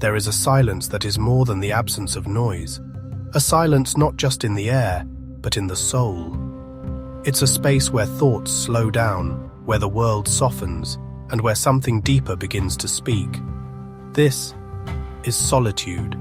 there is a silence that is more than the absence of noise. A silence not just in the air, but in the soul. It's a space where thoughts slow down, where the world softens, and where something deeper begins to speak. This is solitude.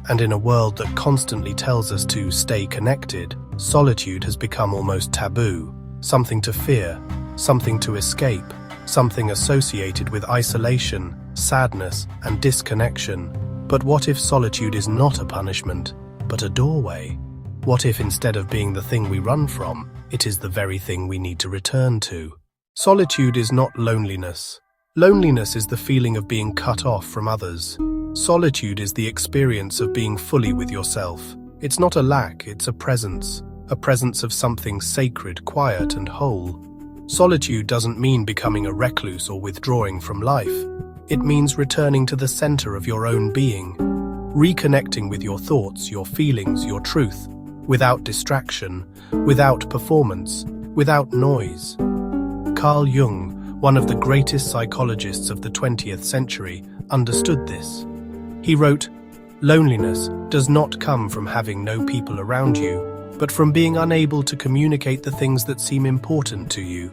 And in a world that constantly tells us to stay connected, solitude has become almost taboo, something to fear, something to escape, something associated with isolation, sadness, and disconnection. But what if solitude is not a punishment, but a doorway? What if instead of being the thing we run from, it is the very thing we need to return to? Solitude is not loneliness. Loneliness is the feeling of being cut off from others. Solitude is the experience of being fully with yourself. It's not a lack, it's a presence of something sacred, quiet, and whole. Solitude doesn't mean becoming a recluse or withdrawing from life. It means returning to the center of your own being, reconnecting with your thoughts, your feelings, your truth, without distraction, without performance, without noise. Carl Jung, one of the greatest psychologists of the 20th century, understood this. He wrote, "Loneliness does not come from having no people around you, but from being unable to communicate the things that seem important to you."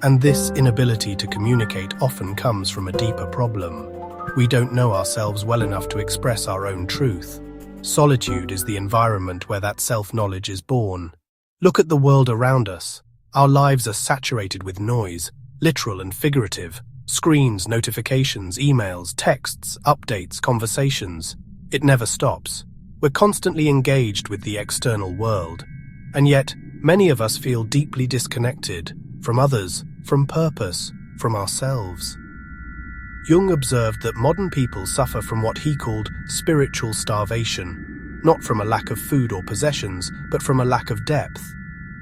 And this inability to communicate often comes from a deeper problem. We don't know ourselves well enough to express our own truth. Solitude is the environment where that self-knowledge is born. Look at the world around us. Our lives are saturated with noise, literal and figurative. Screens, notifications, emails, texts, updates, conversations. It never stops. We're constantly engaged with the external world. And yet, many of us feel deeply disconnected from others, from purpose, from ourselves. Jung observed that modern people suffer from what he called spiritual starvation, not from a lack of food or possessions, but from a lack of depth,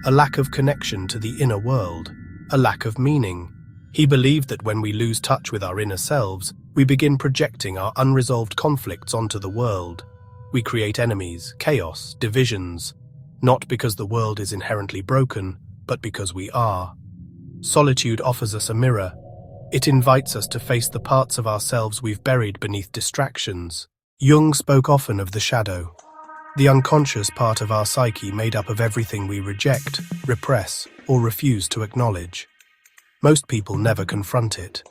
a lack of connection to the inner world, a lack of meaning. He believed that when we lose touch with our inner selves, we begin projecting our unresolved conflicts onto the world. We create enemies, chaos, divisions, not because the world is inherently broken, but because we are. Solitude offers us a mirror. It invites us to face the parts of ourselves we've buried beneath distractions. Jung spoke often of the shadow, the unconscious part of our psyche made up of everything we reject, repress, or refuse to acknowledge. Most people never confront it.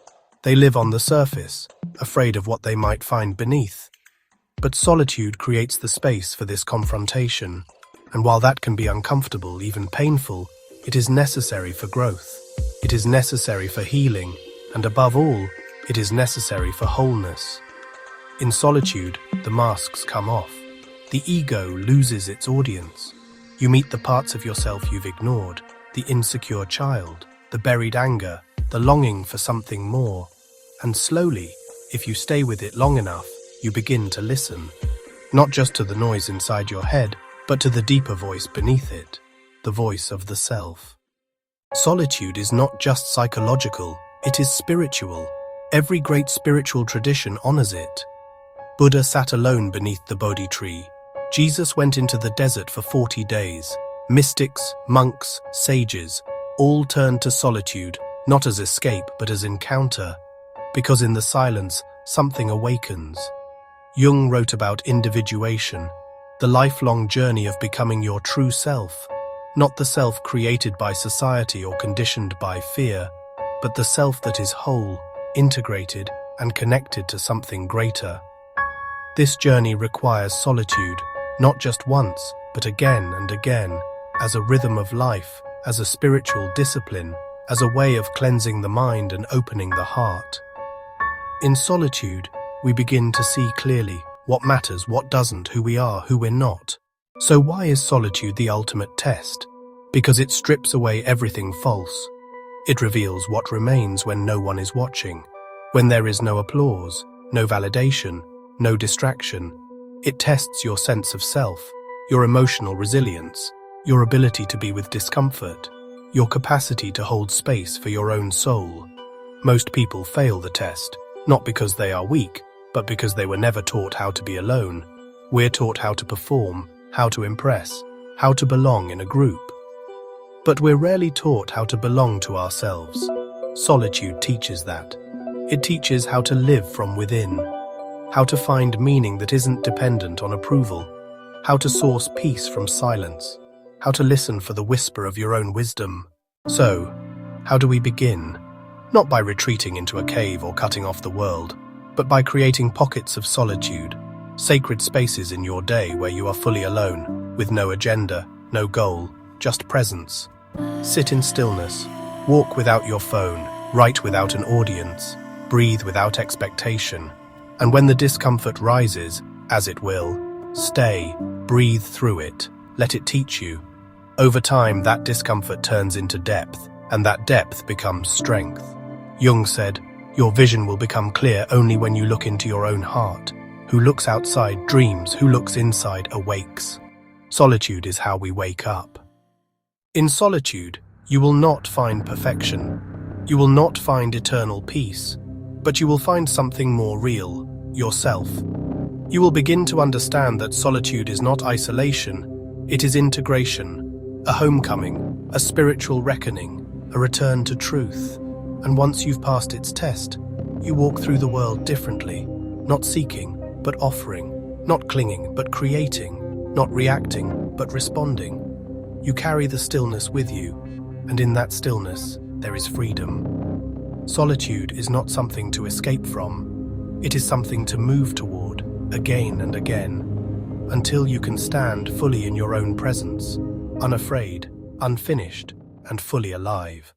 They live on the surface, afraid of what they might find beneath. But solitude creates the space for this confrontation, and while that can be uncomfortable, even painful, it is necessary for growth. It is necessary for healing, and above all, it is necessary for wholeness. In solitude, the masks come off. The ego loses its audience. You meet the parts of yourself you've ignored, the insecure child, the buried anger, the longing for something more. And slowly, if you stay with it long enough, you begin to listen. Not just to the noise inside your head, but to the deeper voice beneath it, the voice of the self. Solitude is not just psychological, it is spiritual. Every great spiritual tradition honors it. Buddha sat alone beneath the Bodhi tree. Jesus went into the desert for 40 days. Mystics, monks, sages, all turned to solitude, not as escape but as encounter, because in the silence, something awakens. Jung wrote about individuation, the lifelong journey of becoming your true self, not the self created by society or conditioned by fear, but the self that is whole, integrated, and connected to something greater. This journey requires solitude, not just once, but again and again, as a rhythm of life, as a spiritual discipline, as a way of cleansing the mind and opening the heart. In solitude, we begin to see clearly what matters, what doesn't, who we are, who we're not. So why is solitude the ultimate test? Because it strips away everything false. It reveals what remains when no one is watching, when there is no applause, no validation, no distraction. It tests your sense of self, your emotional resilience, your ability to be with discomfort, your capacity to hold space for your own soul. Most people fail the test, not because they are weak, but because they were never taught how to be alone. We're taught how to perform, how to impress, how to belong in a group. But we're rarely taught how to belong to ourselves. Solitude teaches that. It teaches how to live from within. how to find meaning that isn't dependent on approval, how to source peace from silence, how to listen for the whisper of your own wisdom. So, how do we begin? Not by retreating into a cave or cutting off the world, but by creating pockets of solitude, sacred spaces in your day where you are fully alone, with no agenda, no goal, just presence. Sit in stillness, walk without your phone, write without an audience, breathe without expectation. And when the discomfort rises, as it will, stay, breathe through it, let it teach you. Over time, that discomfort turns into depth, and that depth becomes strength. Jung said, "Your vision will become clear only when you look into your own heart. Who looks outside dreams, who looks inside awakes." Solitude is how we wake up. In solitude, you will not find perfection. You will not find eternal peace, but you will find something more real, yourself. You will begin to understand that solitude is not isolation, it is integration, a homecoming, a spiritual reckoning, a return to truth. And once you've passed its test, you walk through the world differently, not seeking, but offering, not clinging, but creating, not reacting, but responding. You carry the stillness with you, and in that stillness, there is freedom. Solitude is not something to escape from. It is something to move toward, again and again, until you can stand fully in your own presence, unafraid, unfinished, and fully alive.